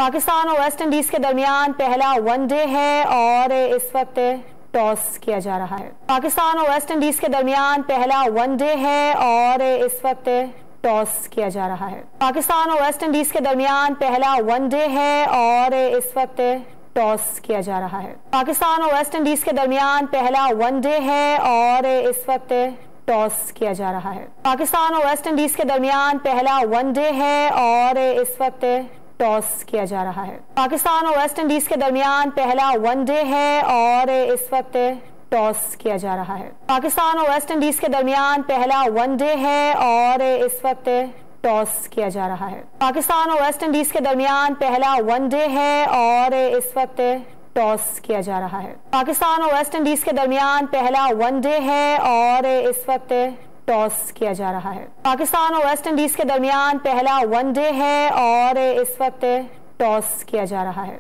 پاکستان اور West Indies کے درمیان پہلا ون ڈے ہے اور اس وقت ٹاس کیا جا رہا ہے۔ پاکستان اور ویسٹ انڈیز کے درمیان پہلا ون ڈے ہے اور اس وقت ٹاس کیا جا رہا ہے۔ پاکستان اور ویسٹ انڈیز کے درمیان پہلا ون ڈے ہے اور اس وقت ٹاس کیا جا رہا ہے۔ پاکستان اور ویسٹ انڈیز کے درمیان پہلا ون ڈے ہے اور اس وقت ٹاس کیا جا رہا ہے۔ پاکستان اور ویسٹ انڈیز کے درمیان پہلا ون ڈے ہے اور اس وقت ٹاس کیا جا رہا ہے۔ پاکستان اور ویسٹ انڈیز کے درمیان پہلا ون ڈے ہے اور اس وقت ٹاس کیا جا رہا ہے۔ پاکستان اور ویسٹ انڈیز کے درمیان پہلا ون ڈے ہے اور اس وقت ٹاس کیا جا رہا ہے۔ پاکستان اور ویسٹ انڈیز کے درمیان پہلا ون ڈے ہے اور اس وقت ٹاس کیا جا رہا ہے۔ پاکستان اور ویسٹ انڈیز کے درمیان پہلا ون ڈے ہے اور اس وقت ٹاس کیا جا رہا ہے۔ پاکستان اور ویسٹ انڈیز کے درمیان پہلا ون ڈے ہے اور اس وقت ٹاس کیا جا رہا ہے۔